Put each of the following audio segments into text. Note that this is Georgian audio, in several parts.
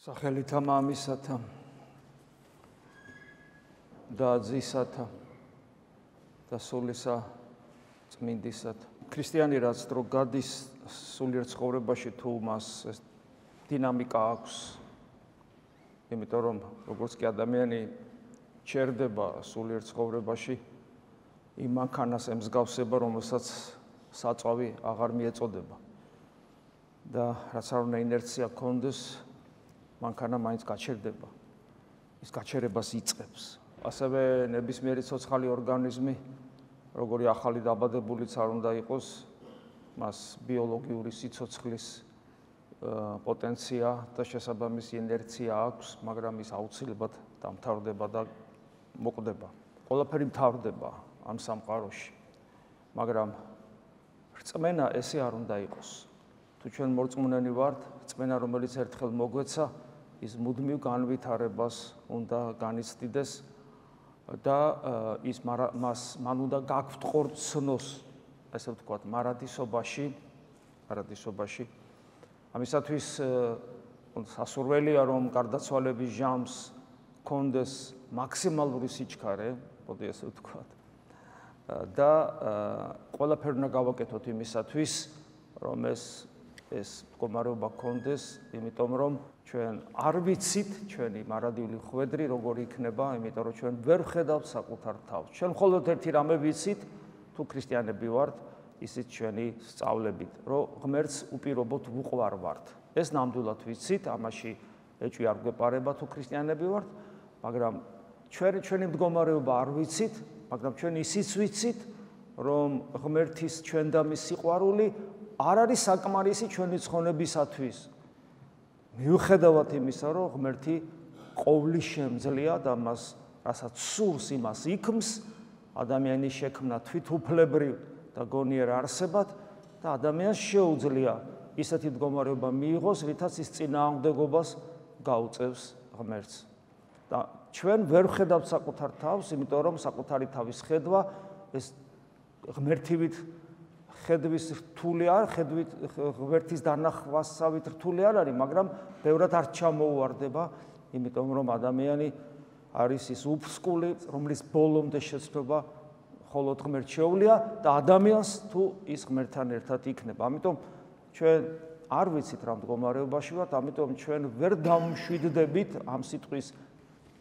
სახელითა მამისათა და ძისათა და სულისა წმინდისათა. ქრისტიანი რაც დრო გადის სულიერ ცხოვრებაში თუ მას ეს დინამიკა აქვს, იმიტომ რომ როგორც კი ადამიანი ჩერდება სულიერ ცხოვრებაში, იმ მანქანას ემსგავსება, რომელსაც საწვავი აღარ მიეწოდება. და რაც არ უნდა ინერცია გქონდეს, მანქანა მაინც გაჩერდება. ის გაჩერებას იწყებს. ასევე ნებისმიერი ცოცხალი ორგანიზმი, როგორი ახალი დაბადებულიც არ უნდა იყოს, მას ბიოლოგიური სიცოცხლის პოტენცია და შესაბამისი ინერცია აქვს, მაგრამ ის აუცილებლად დამთავრდება და მოკვდება. ყველაფერი მთავრდება ამ სამყაროში. მაგრამ რწმენა ესე არ უნდა იყოს. თუ ჩვენ მორწმუნენი ვართ, რწმენა რომელიც ერთხელ მოგვეცა, ის მუდმივ განვითარებას უნდა განიცდიდეს და ის მან უნდა გაგვტყორ ცნოს, ასე ვთქვათ, მარადისობაში. ამისათვის სასურველია, რომ გარდაცვალების ჟამს გქონდეს მაქსიმალური სიჩქარე, მოდი ასე ვთქვათ. და ყველაფერი უნდა გავაკეთოთ იმისათვის, რომ ეს მდგომარეობა გქონდეს, იმიტომ რომ ჩვენ არ ვიცით ჩვენი მარადიული ხვედრი როგორი იქნება, იმიტომ რომ ჩვენ ვერ ვხედავთ საკუთარ თავს. ჩვენ მხოლოდ ერთი რამე ვიცით, თუ ქრისტიანები ვართ, ისიც ჩვენი სწავლებით, რომ ღმერთს უპირობოდ ვუყვარ ვართ. ეს ნამდვილად ვიცით, ამაში ეჭვი არ გვეპარება თუ ქრისტიანები ვართ, მაგრამ ჩვენი მდგომარეობა არ ვიცით, მაგრამ ჩვენ ისიც ვიცით, რომ ღმერთის ჩვენ და მის სიყვარული არ არის საკმარისი ჩვენი ცხონებისათვის. მიუხედავად იმისა, რომ ღმერთი ყოვლის შემძლეა და მას, რასაც სურს, იმას იქმს, ადამიანის შექმნა თვითუფლებრივ და გონიერ არსებად და ადამიანს შეუძლია ისეთი მდგომარეობა მიიღოს, რითაც ის წინააღმდეგობას გაუწევს ღმერთს. და ჩვენ ვერ ვხედავთ საკუთარ თავს, იმიტომ რომ საკუთარი თავის ხედვა ეს ღმერთივით ხედვის რთული არ, ღმერთის დანახვასავით რთული არ არის, მაგრამ ბევრად არ ჩამოუვარდება, იმიტომ რომ ადამიანი არის ის უფსკული, რომლის ბოლომდე შეცდომა მხოლოდ ღმერთს შეუძლია და ადამიანს თუ ის ღმერთთან ერთად იქნება. ამიტომ ჩვენ არ ვიცით რა მდგომარეობაში ვართ, ამიტომ ჩვენ ვერ დამშვიდდებით ამ სიტყვის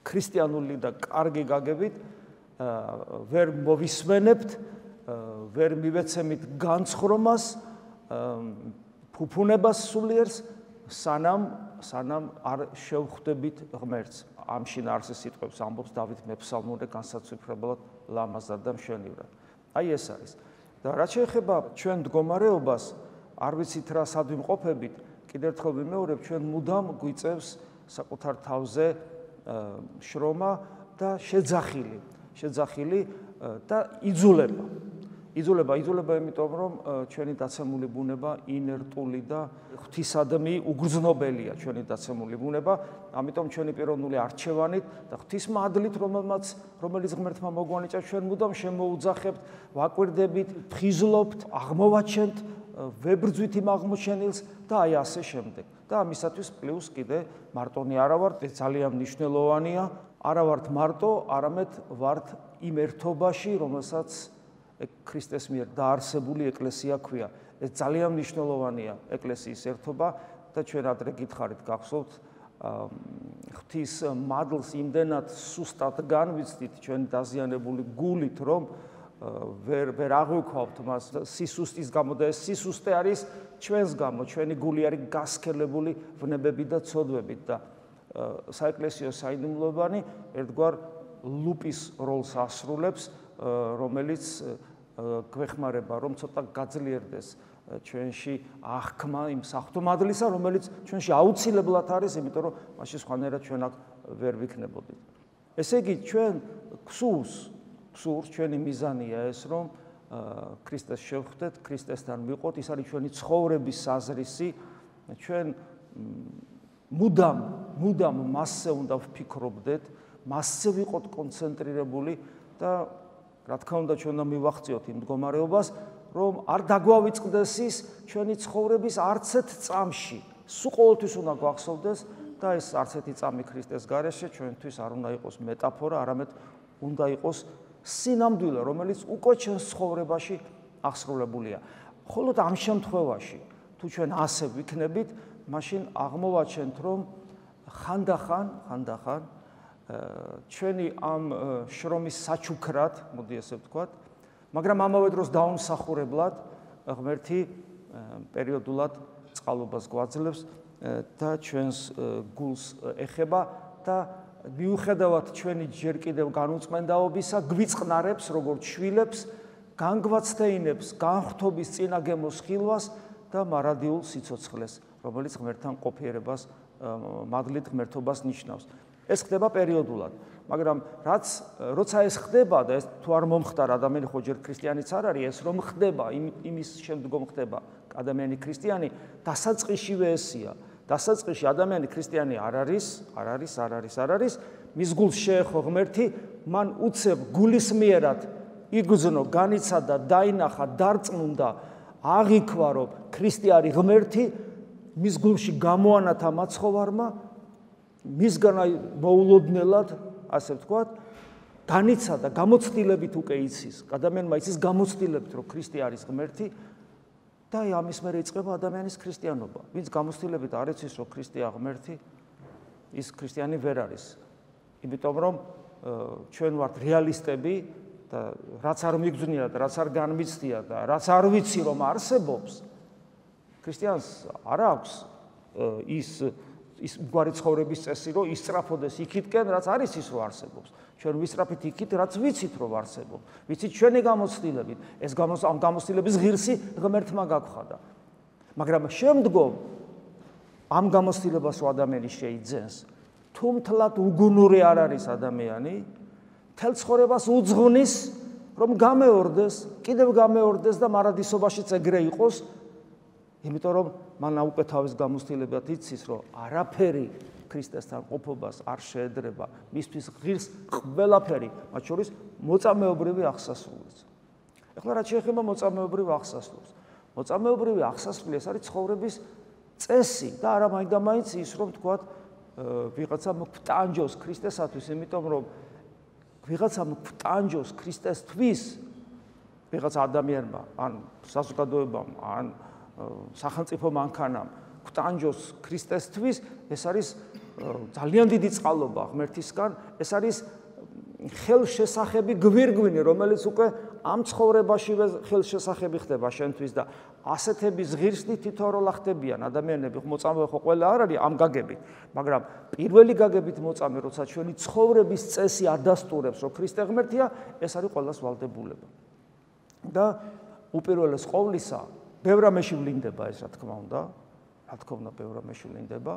ქრისტიანული და კარგი გაგებით, ვერ მოვისმენებთ, ვერ მივეცემით განცხრომას, ფუფუნებას სულიერს, სანამ არ შევხვდებით ღმერთს. ამ შინაარსის სიტყვებს ამბობს დავით მეფსალმონე განსაცვიფრებლად, ლამაზად და მშვენივრად. აი ეს არის. და რაც შეეხება ჩვენ მდგომარეობას, არ ვიცით რა სად ვიმყოფებით, კიდევ ერთხელ ვიმეორებ, ჩვენ მუდამ გვიწევს საკუთარ თავზე შრომა და შეძახილი და იძულება, იმიტომ რომ ჩვენი დაცემული ბუნება ინერტული და ღვთისადმი უგრძნობელია ჩვენი დაცემული ბუნება, ამიტომ ჩვენი პიროვნული არჩევანით და ღვთისმადლით, რომელიც ღმერთმა მოგვანიჭა, ჩვენ მუდამ შემოუძახებთ, ვაკვირდებით, ვხიზლობთ, აღმოვაჩენთ, ვებრძვით იმ აღმოჩენილს და აი ასე შემდეგ. და ამისათვის პლუს კიდე მარტონი არა ვართ, ეს ძალიან მნიშვნელოვანია, არა ვართ მარტო, არამედ ვართ იმ ერთობაში, რომელსაც ქრისტეს მიერ დაარსებული ეკლესია ქვია. ეს ძალიან მნიშვნელოვანია ეკლესიის ერთობა და ჩვენ ადრე გითხარით, გახსოვთ, ღვთის მადლს იმდენად სუსტად განვიცდით ჩვენი დაზიანებული გულით, რომ ვერ აღვიქვავთ მას სისუსტის გამო და ეს სისუსტე არის ჩვენს გამო, ჩვენი გული არის გასქელებული ვნებებით და ცოდვებით და საეკლესიო საიდუმლოებანი ერთგვარ ლუპის როლს ასრულებს, რომელიც გვეხმარება, რომ ცოტა გაძლიერდეს ჩვენში აღქმა იმ საღვთო-მადლისა, რომელიც ჩვენში აუცილებლად არის, იმიტომ რომ მაშინ სხვანაირად ჩვენ აქ ვერ ვიქნებოდით. ესე იგი, ჩვენ გსურს, ჩვენი მიზანია ეს, რომ ქრისტეს შევხვდეთ, ქრისტესთან ვიყოთ, ის არის ჩვენი ცხოვრების საზრისი, ჩვენ მუდამ მასზე უნდა ვფიქრობდეთ, მასზე ვიყოთ კონცენტრირებული და რა თქმა უნდა ჩვენ უნდა მივახციოთ იმ მდგომარეობას, რომ არ დაგვავიწყდეს ის ჩვენი ცხოვრების არცერთ წამში. სულ ყოველთვის უნდა გვახსოვდეს და და ეს არცეთი წამი ქრისტეს გარეშე ჩვენთვის არ უნდა იყოს მეტაფორა, არამედ უნდა იყოს სინამდვილე, რომელიც უკვე ჩვენს ცხოვრებაში აღსრულებულია. მხოლოდ ამ შემთხვევაში, თუ ჩვენ ასე ვიქნებით, მაშინ აღმოვაჩენთ, რომ ხანდახან ჩვენი ამ შრომის საჩუქრად, მოდი ესე ვთქვათ, მაგრამ ამავე დროს დაუმსახურებლად ღმერთი პერიოდულად წყალობას გვაძლევს და ჩვენს გულს ეხება და მიუხედავად ჩვენი ჯერ კიდევ განუწმენდაობისა, გვიწყნარებს როგორც შვილებს, განგვაცდეინებს განხრთობის წინაგემოს ხილვას და მარადიულ სიცოცხლეს, რომელიც ღმერთთან ყოფიერებას, მადლით ღმერთობას ნიშნავს. ეს ხდება პერიოდულად, მაგრამ როცა ეს ხდება და ეს თუ არ მომხდარ ადამიანი ხო ჯერ ქრისტიანიც არ არის, ეს რომ ხდება, იმის შემდგომ ხდება ადამიანი ქრისტიანი, დასაწყისშივე ესია. დასაწყისში ადამიანი ქრისტიანი არ არის, მის გულს შეეხო ღმერთი, მან უცებ გულისმიერად იგრძნო, განიცადა, დაინახა, დარწმუნდა, აღიქვა, რომ ქრისტე არის ღმერთი, მის გულში გამოანათა მაცხოვარმა, მისგან მოულოდნელად, ასე ვთქვათ, განიცადა, გამოცდილებით უკვე იცის, ადამიანმა იცის გამოცდილებით, რომ ქრისტე არის ღმერთი და ამის მერე იწყება ადამიანის ქრისტიანობა. ვინც გამოცდილებით არ იცის, რომ ქრისტეა ღმერთი, ის ქრისტიანი ვერ არის. იმიტომ რომ ჩვენ ვართ რეალისტები და რაც არ მიგძვნია და რაც არ განმიცდია და რაც არ ვიცი რომ არსებობს, ქრისტიანს არ აქვს ის გვარი ცხოვრების წესი, რომ ისწრაფოდეს იქითკენ, რაც არის ის რომ არსებობს. ჩვენ ვისწრაფით იქით, რაც ვიცით რომ არსებობს. ვიცით ჩვენი გამოცდილებით, ეს ამ გამოცდილების ღირსი ღმერთმა გაგხადა. მაგრამ შემდგომ ამ გამოცდილებას რომ ადამიანი შეიძენს, თუმთლად უგუნური არ არის ადამიანი, თელ ცხოვრებას უძღვნის, რომ გამეორდეს, კიდევ გამეორდეს და მარადისობაშიც ეგრე იყოს, იმიტომ რომ მან უკვე თავის გამოცდილებად იცის, რომ არაფერი ქრისტესთან ყოფობას არ შეედრება, მისთვის ღირს ყველაფერი, მათ შორის მოწამეობრივი აღსასრულიც. ეხლა რაც შეეხება მოწამეობრივ აღსასრულს. მოწამეობრივი აღსასრული ეს არის ცხოვრების წესი და არა მაინდა-მაინც ის, რომ თქვათ, ვიღაცა მკვტანჯოს ქრისტესათვის, იმიტომ რომ ვიღაცა მკვტანჯოს ქრისტესთვის, ვიღაცა ადამიანმა, ან საზოგადოებამ, ან სახელმწიფო მანქანამ გვტანჯოს ქრისტესთვის, ეს არის ძალიან დიდი წყალობა ღმერთისგან, ეს არის ხელშესახები გვირგვინი, რომელიც უკვე ამ ცხოვრებაშივე ხელშესახები ხდება შენთვის და ასეთების ღირსნი თითოეულ ხდებიან ადამიანები, მოწამე ხო ყველა არ არის ამ გაგებით, მაგრამ პირველი გაგებით მოწამე, როცა ჩვენი ცხოვრების წესი ადასტურებს, რომ ქრისტე ღმერთია, ეს არის ყველას ვალდებულება. და უპირველეს ყოვლისა ბევრ რამეში ვლინდება ეს, რა თქმა უნდა, ბევრ რამეში ვლინდება,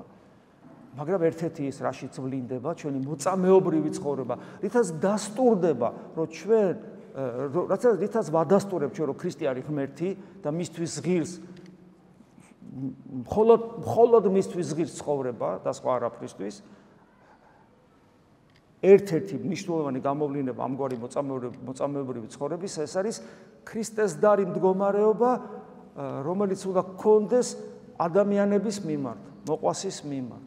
მაგრამ ერთ-ერთი ის რაშიც ვლინდება, ჩვენი მოწამეობრივი ცხოვრება, რითაც დასტურდება, რომ ჩვენ, რითაც ვადასტურებთ ჩვენ, რომ ქრისტე არის ღმერთი და მისთვის ღირს, მხოლოდ მისთვის ღირს ცხოვრება და სხვა არაფრისთვის, ერთ-ერთი მნიშვნელოვანი გამოვლინება ამგვარი მოწამეობრივი ცხოვრების, ეს არის ქრისტესდარი მდგომარეობა, რომელიც უნდა გქონდეს ადამიანების მიმართ, მოყვასის მიმართ.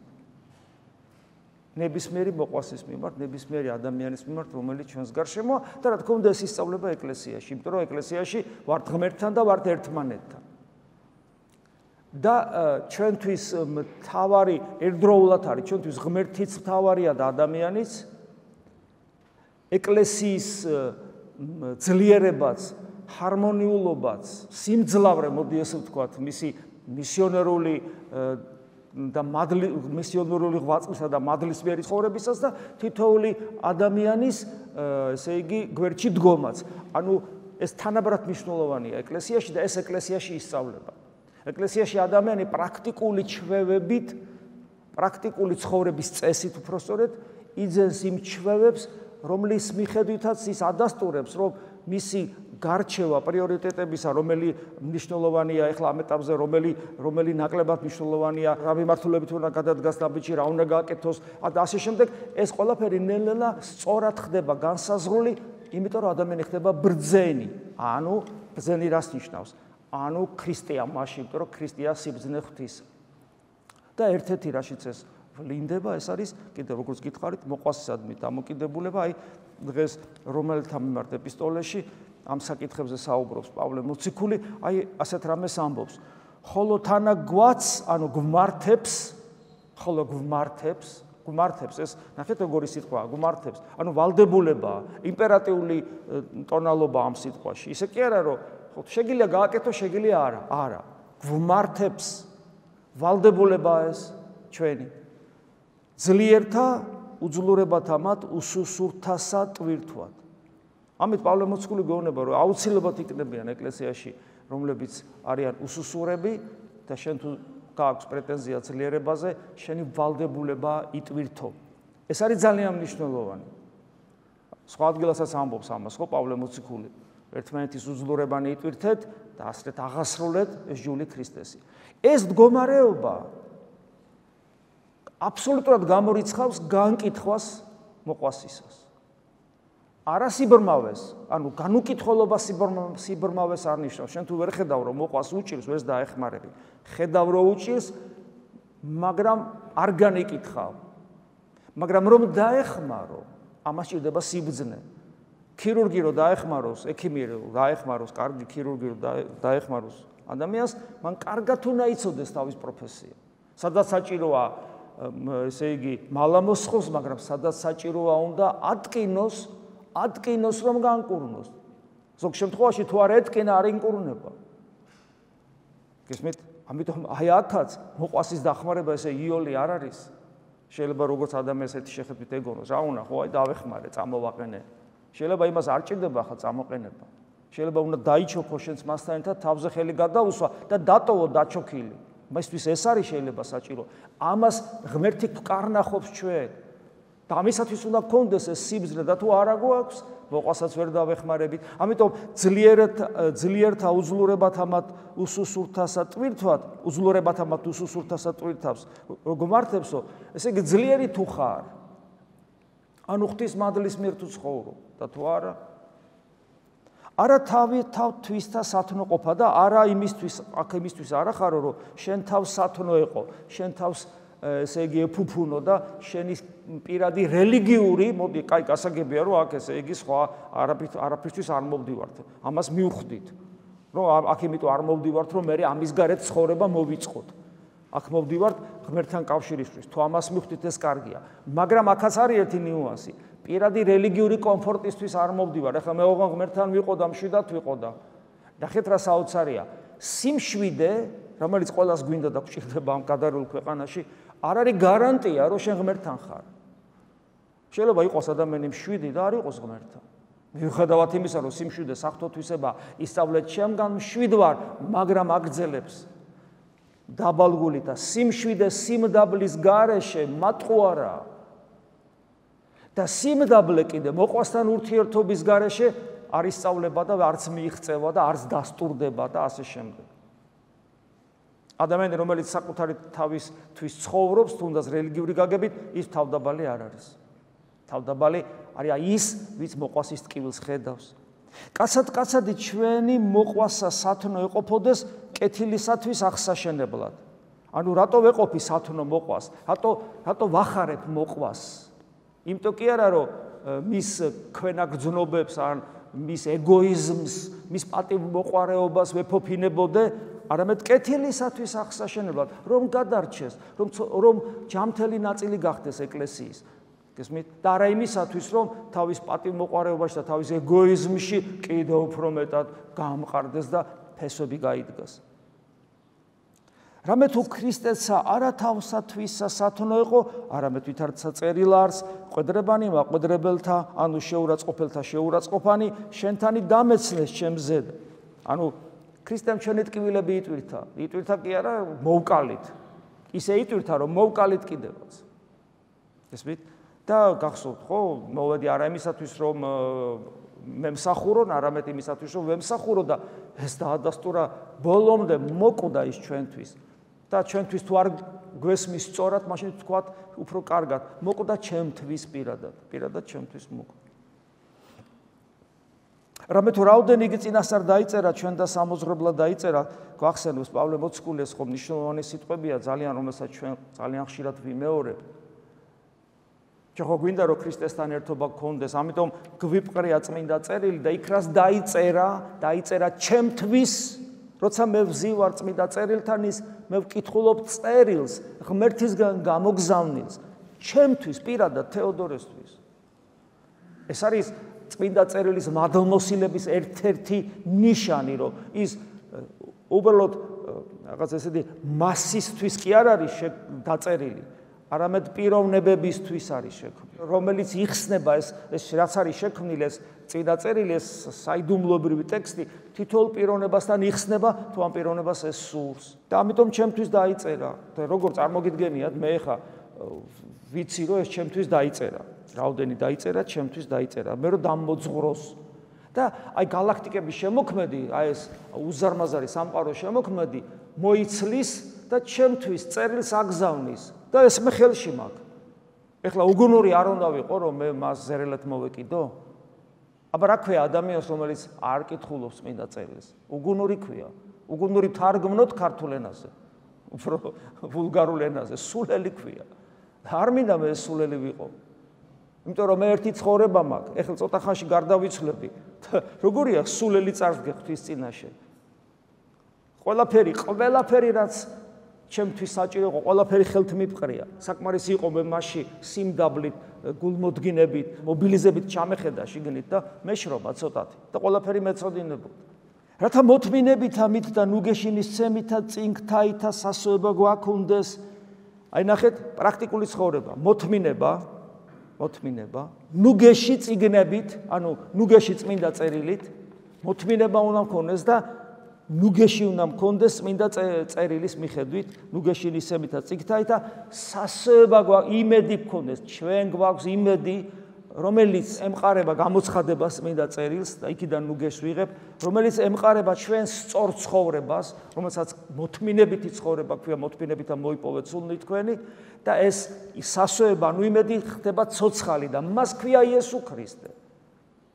ნებისმიერი მოყვასის მიმართ, ნებისმიერი ადამიანის მიმართ, რომელიც ჩვენს გარშემოა და რა თქმა უნდა ეს ისწავლება ეკლესიაში, იმიტომ რომ ეკლესიაში ვართ ღმერთთან და ვართ ერთმანეთთან. და ჩვენთვის მთავარი ერთდროულად არის, ჩვენთვის ღმერთიც მთავარია და ადამიანიც, ეკლესიის ძლიერებაც, ჰარმონიულობაც, სიმძლავრე, მოდი ესე ვთქვათ, მისი მისიონერული და მისიონერული ღვაწლისა და მადლისმიერი ცხოვრებისას და თითოეული ადამიანის, ესე იგი, გვერდში დგომაც. ანუ ეს თანაბრად მნიშვნელოვანია ეკლესიაში და ეს ეკლესიაში ისწავლება. ეკლესიაში ადამიანი პრაქტიკული ჩვევებით, პრაქტიკული ცხოვრების წესით უпростоრედ იძენს იმ ჩვევებს, რომლის მიხედვითაც ის ადასტურებს, რომ მისი გარჩევა პრიორიტეტებისა, რომელი მნიშვნელოვანია, ეხლა ამ ეტაპზე რომელი ნაკლებად მნიშვნელოვანია, რა მიმართულებით უნდა გადადგას ნაბიჯი, რა უნდა გააკეთოს და ასე შემდეგ, ეს ყველაფერი ნელ-ნელა სწორად ხდება განსაზღვრული, იმიტომ რომ ადამიანი ხდება ბრძენი. ანუ ბრძენი რას ნიშნავს? ანუ ქრისტეა მაშინ, იმიტომ რომ ქრისტეა სიბრძნე ღვთის. და ერთ-ერთი რაშიც ეს ვლინდება, ეს არის კიდევ როგორც გითხარით, მოყვასისადმი დამოკიდებულება, აი დღეს რომელთა მიმართ ეპისტოლეში ამ საკითხებზე საუბრობს პავლე მოციქული, აი ასეთ რამეს ამბობს. ხოლო თანაგვაც, ანუ გვმართებს, ხოლო გვმართებს, ეს ნახეთ როგორი სიტყვაა, გვმართებს, ანუ ვალდებულებაა, იმპერატიული ტონალობა ამ სიტყვაში. ისე კი არა, რომ შეგიძლია გააკეთო, შეგიძლია არა. გვმართებს, ვალდებულებაა ეს ჩვენი. ძლიერთა უძლურებათა მათ უსუსურთასა ტვირთვად. ამით პავლე მოციქული გვეუბნება, რომ აუცილებლად იქნებიან ეკლესიაში, რომლებიც არიან უსუსურები და შენ თუ გააქვს პრეტენზია ძლიერებაზე, შენი ვალდებულება იტვირთო. ეს არის ძალიან მნიშვნელოვანი. სხვა ადგილასაც ამბობს ამას, ხო, პავლე მოციქული. ერთმანეთის უძლურებანი იტვირთეთ და ასრეთ აღასრულეთ ეს ჯული ქრისტესი. ეს მდგომარეობა აბსოლუტურად გამორიცხავს განკითხვას მოყვასისას. არა სიბრმავეს, ანუ განუკითხულობა სიბრმავეს არ ნიშნავს. შენ თუ ვერ ხედავ რომ მოყვას უჭირს, ვერც დაეხმარები. ხედავ რომ უჭირს, მაგრამ არ განიკითხავ. მაგრამ რომ დაეხმარო, ამას ჭირდება სიბრძნე. ქირურგი რომ დაეხმაროს, ექიმი რომ დაეხმაროს, კარგი ქირურგი რომ დაეხმაროს ადამიანს, მან კარგად უნდა იცოდეს თავის პროფესია. სადაც საჭიროა, ესე იგი, მალა მოსხოს, მაგრამ სადაც საჭიროა უნდა ატკინოს რომ განკურნოს. ზოგ შემთხვევაში თუ არ ეტკინა, არ ინკურნება. გესმით? ამიტომ აი აქაც მოყვასის დახმარება ესე იოლი არ არის. შეიძლება როგორც ადამიანს ერთი შეხედვით ეგონოს, რა უნდა, ხო, აი დავეხმარე, წამოვაყენე. შეიძლება იმას არ ჭირდება ახლა წამოყენება. შეიძლება უნდა დაიჩოქო შენს მასთან ერთად თავზე ხელი გადაუსვა და დატოვო დაჩოქილი. მისთვის ეს არის შეიძლება საჭირო. ამას ღმერთი კარნახობს ჩვენ. და ამისათვის უნდა გქონდეს ეს სიბრძნე და თუ არა გვაქვს, მოყვასაც ვერ დავეხმარებით. ამიტომ ძლიერთა უძლურებათა მათ უსუსურთასა ტვირთვად, უძლურებათა მათ უსუსურთასა ტვირთავს. გვმართებსო, ესე იგი ძლიერი თუ ხარ, ანუ ღვთის მადლის მიერ თუ ცხოვრობ და თუ არა, არა თავთვისა სათნოყოფა და არა იმისთვის არა ხარო, რომ შენ თავს სათნო ეყო, შენ თავს ესე იგი ეფუფუნო და შენი პირადი რელიგიური, მოდი, კაი, გასაგებია რომ აქ ესე იგი სხვა არაფრისთვის არ მოვდივართ. ამას მივხვდით. რომ აქ იმიტომ არ მოვდივართ, რომ მე ამის გარეთ ცხოვრება მოვიწყოთ. აქ მოვდივართ ღმერთთან კავშირისთვის. თუ ამას მივხვდით, ეს კარგია. მაგრამ აქაც არის ერთი ნიუანსი. პირადი რელიგიური კომფორტისთვის არ მოვდივარ. ახლა მე ოღონდ ღმერთთან ვიყო და მშვიდად ვიყო და ნახეთ რა საოცარია. სიმშვიდე, რომელიც ყველას გვინდა და გვჭირდება ამ გადარულ ქვეყანაში, არ არის გარანტია, რომ შენ ღმერთთან ხარ. შეიძლება იყოს ადამიანი მშვიდი და არ იყოს ღმერთთან. მიუხედავად იმისა, რომ სიმშვიდე საფრთხეთვისება ისწავლეთ შემგან მშვიდ ვარ, მაგრამ აგრძელებს დაბალგული და სიმშვიდე სიმდაბლის გარეშე მატყუარა. და სიმდაბლე კიდე მოყვასთან ურთიერთობის გარეშე არ ისწავლება და არც მიიღწევა და არც დასტურდება და ასე შემდეგ. ადამიანი, რომელიც საკუთარი თავისთვის ცხოვრობს, თუნდაც რელიგიური გაგებით, ის თავდაბალი არ არის. თავდაბალი არის ის, ვინც მოყვასის ტკივილს ხედავს. კაცად-კაცადი ჩვენი მოყვასა სათნო ეყოფოდეს კეთილისათვის აღსაშენებლად. ანუ რატო ვეყოფი სათნო მოყვას? რატო ვახარებ მოყვას? იმიტომ კი არა, რომ მის ქვენაგრძნობებს ან მის ეგოიზმს, მის პატივმოყვარეობას ვეფოფინებოდე, არამედ კეთილისათვის აღსაშენებლად, რომ გადარჩეს, რომ ჯამთელი ნაწილი გახდეს ეკლესიის. გესმით? და არა იმისათვის, რომ თავის პატივმოყვარეობაში და თავის ეგოიზმში კიდევ უფრო მეტად გაამყარდეს და ფესვები გაიდგას. რამე თუ ქრისტესა არა თავსათვისა სათნო იყო, არამედ ვითარცა წერილარს, ყვედრებანი მაყვედრებელთა, ანუ შეურაცხყოფელთა შეურაცხყოფანი, შენთანი დამეცნეს ჩემზედ. ანუ ქრისტემ ჩვენი ტკივილები იტვირთა კი არა მოვკალით. ისე იტვირთა, რომ მოვკალით კიდევაც. ესმით? და გახსოვთ, ხო, მოვედი არა იმისათვის, რომ მემსახურონ, არამედ იმისათვის, რომ ვემსახურო და ეს დაადასტურა ბოლომდე მოკვდა ის ჩვენთვის. და ჩვენთვის თუ არ გვესმის სწორად, მაშინ თქვათ უფრო კარგად, მოკვდა ჩემთვის პირადად ჩემთვის მოკვდა. რამე თუ რაოდენი იგი წინასწარ დაიწერა ჩვენ და სამოძღვრებლად დაიწერა, გვახსენებს პავლე მოციქულის ხო მნიშვნელოვანი სიტყვებია ძალიან, რომელსაც ჩვენ ძალიან ხშირად ვიმეორებ. ჩვენ ხო გვინდა რომ ქრისტესთან ერთობა გქონდეს, ამიტომ გვიპყრია წმინდა წერილი და იქ რას დაიწერა ჩემთვის, როცა მე ვზივარ წმინდა წერილთან ის მე ვკითხულობ წერილს, ღმერთისგან გამოგზავნილს, ჩემთვის პირადად თეოდორესთვის. ეს არის წმინდა წერილის მადლმოსილების ერთ-ერთი ნიშანი, რომ ის უბრალოდ რაღაც ესეთი მასისთვის კი არ არის დაწერილი, არამედ პიროვნებებისთვის არის შექმნილი, რომელიც იხსნება ეს რაც არის შექმნილი ეს წმინდა წერილი, ეს საიდუმლოებრივი ტექსტი თითოეულ პიროვნებასთან იხსნება, თუ ამ პიროვნებას ეს სურს. და ამიტომ ჩემთვის დაიწერა. და როგორ წარმოგიდგენიათ, მე ხა ვიცი რომ ეს ჩემთვის დაიწერა. რაოდენი დაიწერა, ჩემთვის დაიწერა. მე რომ დამოძღვროს და აი galaktikების შემოქმედი, აი ეს უზარმაზარი სამყაროს შემოქმედი მოიცლის და ჩემთვის წერილს აგზავნის და ეს მე ხელში მაქვს. ეხლა უგუნური არ უნდა ვიყო რომ მე მას ზერელად მოვეკიდო? აბა რა ქვია ადამიანს რომელიც არ კითხულობს წმინდა წერილს? უგუნური ქვია. უგუნური თარგმნოთ ქართულ ენაზე. უფრო ვულგარულ ენაზე, სულელი ქვია. არ მინდა მე სულელი ვიყო. იმიტომ რომ მე ერთი ცხოვრება მაქვს, ეხლა ცოტა ხანში გარდავიცვლები. როგორია სულელი წარსდგე ღვთის წინაშე? ყველაფერი რაც ჩემთვის საჭირო იყო, ყველაფერი ხელთ მიფყრია. საკმარისი იყო მე მასში სიმდაბლით, გულმოდგინებით, მობილიზებით ჩამეხედა შიგნით და მეშრობა ცოტათი და ყველაფერი მეწოდინებოდა. რათა მოთმინებით ამით და ნუგეშინის ცემითა წინგთაითა სასოება გვაქონდეს. აი ნახეთ, პრაქტიკული ცხოვრება, მოთმინება, ნუგეში წიგნებით, ანუ ნუგეში წმინდა წერილით, მოთმინება უნდა მქონდეს და ნუგეში უნდა მქონდეს წმინდა წერილის მიხედვით, ნუგეშინის ცემითა წიგნთაითა სასოება იმედი მქონდეს, ჩვენ გვაქვს იმედი, რომელიც ემყარება გამოცხადებას წმინდა წერილს და იქიდან ნუგეშს ვიღებ, რომელიც ემყარება ჩვენ სწორ ცხოვრებას, რომელსაც მოთმინებითი ცხოვრება ქვია, მოთმინებითა მოიპოვეთ სულნი თქვენი და ეს სასოება, ანუ იმედი ხდება ცოცხალი და მას ქვია იესო ქრისტე.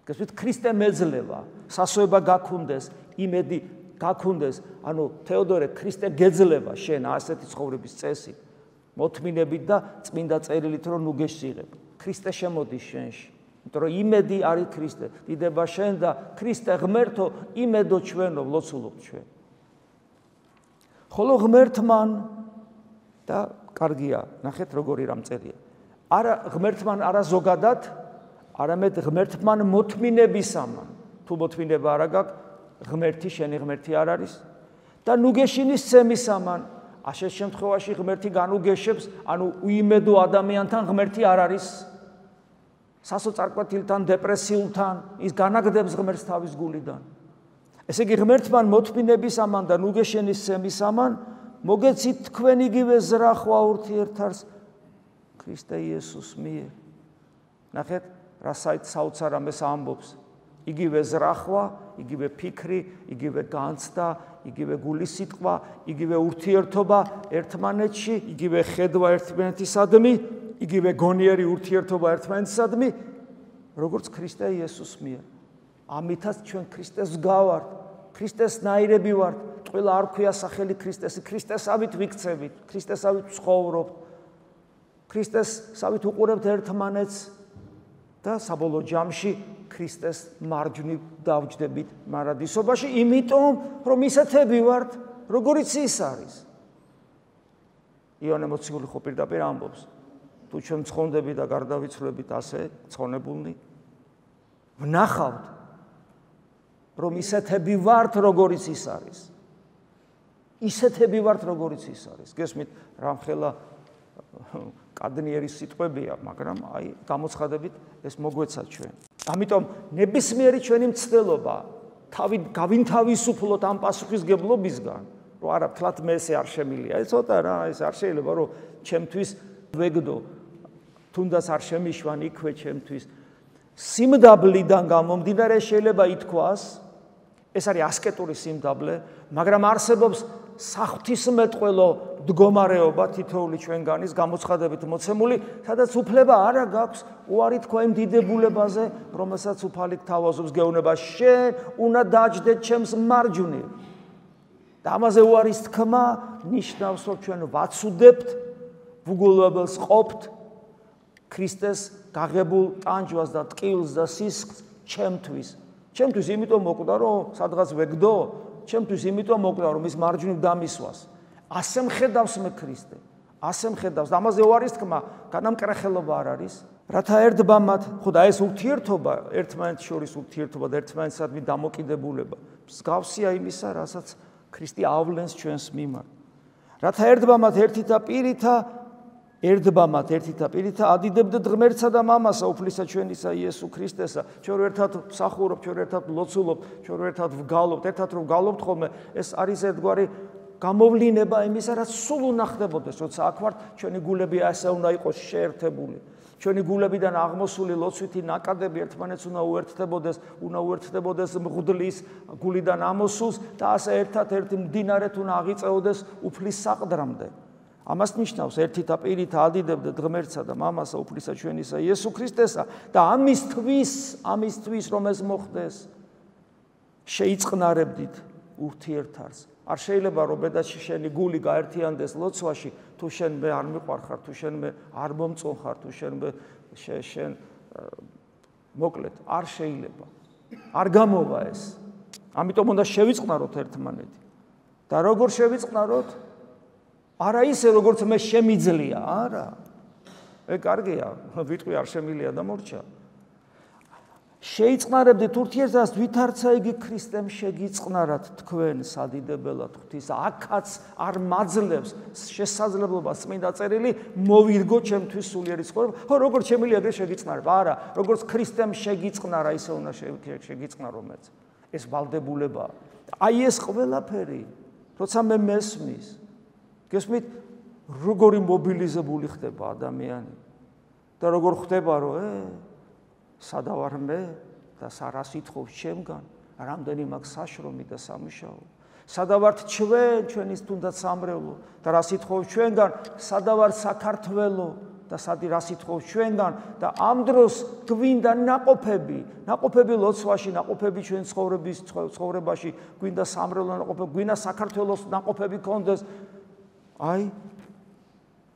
გასვით ქრისტე მეძლევა, სასოება გაქონდეს, იმედი გაქონდეს, ანუ თეოდორე ქრისტე გეძლევა შენ ასეთი ცხოვრების წესი, მოთმინებით და წმინდა წერილით რომ ნუგეშს იღებ. ქრისტე შემოდის შენში, იმიტომ რომ იმედი არის ქრისტე. დიდება შენ და ქრისტე ღმერთო, იმედო ჩვენო ვლოცულობთ ჩვენ. ხოლო ღმერთმან და კარგია, ნახეთ როგორი რამ წერია. არა ღმერთმან არა ზოგადად, არამედ ღმერთმან მოთმინებისამან. თუ მოთმინება არა გაქვს, ღმერთი შენი ღმერთი არ არის და ნუგეშინის ცემისამან. ასეთ შემთხვევაში ღმერთი განუგეშებს, ანუ უიმედო ადამიანთან ღმერთი არ არის. სასოწარკვეთილთან, დეპრესიულთან ის განაგდებს ღმერთს თავის გულიდან. ესე იგი ღმერთმან მოთმინებისამან და ნუგეშინის ცემისამან მოგეცით თქვენ იგივე ზრახვა ურთიერთარს ქრისტე იესოს მიერ. ნახეთ, რა საოცარ ამას ამბობს. იგივე ზრახვა, იგივე ფიქრი, იგივე განცდა, იგივე გულის სიტყვა, იგივე ურთიერთობა ერთმანეთში, იგივე ხედვა ერთმანეთისადმი, იგივე გონიერი ურთიერთობა ერთმანეთისადმი, როგორც ქრისტე იესოს მიერ. ამითაც ჩვენ ქრისტეს გავართ, ქრისტესნაირები ვართ, ყველა არ ქვია სახელი ქრისტესი, ქრისტესავით ვიქცევით, ქრისტესავით ვცხოვრობთ, ქრისტესავით უყურებთ ერთმანეთს და საბოლოო ჯამში ქრისტეს მარჯვნივ დავჯდებით მარადისობაში, იმიტომ რომ ისეთები ვართ, როგორიც ის არის. იონე მოციქული ხო პირდაპირ ამბობს, თუ ჩვენ მცხონდები და გარდავიცვლებით ასე მცხონებულნი, ვნახავთ, რომ ისეთები ვართ, როგორიც ის არის. ისეთები ვართ, როგორიც ის არის. გესმით, რამხელა კადნიერის სიტყვებია, მაგრამ აი გამოცხადებით ეს მოგვეცა ჩვენ. ამიტომ ნებისმიერი ჩვენი მცდელობა გავინთავისუფლოთ ამ პასუხისგებლობისგან, რომ არა თლათ მე ესე არ შემილია. ეს ცოტა რა, ეს არ შეიძლება რომ ჩემთვის ვეგდო, თუნდაც არ შემიშვან იქვე ჩემთვის. სიმდაბლიდან გამომდინარე შეიძლება ითქვას, ეს არის ასკეტური სიმდაბლე, მაგრამ არსებობს საღვთისმეტყველო მდგომარეობა თითოეული ჩვენგანის გამოცხადებით მოცემული, სადაც უფლება არა გაქვს უარი თქვა იმ დიდებულებაზე, რომელსაც უფალი გთავაზობს გეუბნება, შენ უნდა დაჯდე ჩემს მარჯვნივ. და ამაზე უარის თქმა ნიშნავს, რომ ჩვენ ვაცუდებთ, ვუგულებელს ყოფთ ქრისტეს გაღებულ ტანჯვას და ტკივილს და სისხლს ჩემთვის. ჩემთვის იმიტომ მოკვდა, რომ სადღაც ვეგდო, ჩემთვის იმიტომ მოკვდა, რომ ის მარჯვნივ დამისვას. ასე მხედავს მე ქრისტე. ასე მხედავს. ამაზე უარის თქმა, განამკრახელობა არ არის. რათა ერთბა მათ, ხო და ეს ურთიერთობა, ერთმანეთს შორის ურთიერთობა და ერთმანეთსადმი დამოკიდებულება, მსგავსია იმისა, რასაც ქრისტე ავლენს ჩვენს მიმართ. რათა ერთბა მათ ერთითა პირითა ადიდებდეთ ღმერთსა და მამასა, უფლისა ჩვენისა იესო ქრისტესა. ჩვენ ერთად ვსახურობთ, ჩვენ ერთად ვლოცულობთ, ჩვენ ერთად ვგალობთ, ერთად რომ ვგალობთ ხოლმე, ეს არის ერთგვარი გამოვლინება იმისა, რაც სულ უნდა ხდებოდეს, როცა აქ ვართ, ჩვენი გულები ასე უნდა იყოს შეერთებული. ჩვენი გულებიდან აღმოსული ლოცვითი ნაკადები ერთმანეთს უნდა უერთდებოდეს მღვდლის გულიდან ამოსულს და ასე ერთად-ერთი მდინარეთ უნდა აღიწეოდეს უფლის საყდრამდე. ამას ნიშნავს ერთითა პირითა ადიდებდეთ ღმერთსა და მამასა, უფლისა ჩვენისა იესო ქრისტესა და ამისთვის რომ ეს მოხდეს, შეიწყნარებდით ურთიერთარს. არ შეიძლება რომ ბედაში შენი გული გაერთიანდეს ლოცვაში, თუ შენ მე არ მიყვარხარ, თუ შენ მე არ მომწონხარ, თუ შენ მე შენ მოკლედ არ შეიძლება. არ გამოვა ეს. ამიტომ უნდა შევიწყნაროთ ერთმანეთი. და როგორ შევიწყნაროთ? არა ისე როგორც მე შემიძლია, არა. კარგია, ვიტყვი არ შემილია და მორჩა. შეიწყნარებდით ურთიერთობას, ვითარცა იგი ქრისტემ შეგიწყნარათ თქვენ სადიდებელად ღვთის. აქაც არ მაძლევს შესაძლებლობას წმინდა წერილი მოვირგო ჩემთვის სულიერი ცხოვრება. ხო, როგორც შემიძლია ეგრე შეგიწყნარებ. არა, როგორც ქრისტემ შეგიწყნარა, ისე უნდა შეგიწყნარო მეც. ეს ვალდებულებაა. აი ეს ყველაფერი, როცა მე მესმის, გესმით, როგორი მობილიზებული ხდება ადამიანი და როგორ ხდება, რომ სადავარ მე და რას ითხოვს ჩემგან, რამდენი მაქვს საშრომი და სამუშაო. სადავართ ჩვენის თუნდაც სამრევლო და რას ითხოვს ჩვენგან, სადავარ საქართველო და რას ითხოვს ჩვენგან და ამ დროს გვინდა ნაყოფები ლოცვაში, ნაყოფები ჩვენ ცხოვრებაში, გვინდა სამრევლო ნაყოფები, გვინდა საქართველოს ნაყოფები გქონდეს. აი,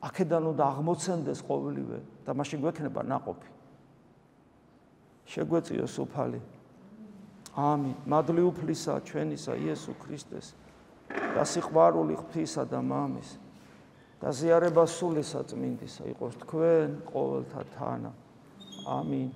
აქედან უნდა აღმოცენდეს ყოველივე და მაშინ გვექნება ნაყოფი. შეგვეწიოს უფალი. ამინ. მადლი უფლისა ჩვენისა იესო ქრისტეს და სიყვარული ღვთისა და მამის და ზიარება სული საწმინდისა იყოს თქვენ ყოველთა თანა. ამინ.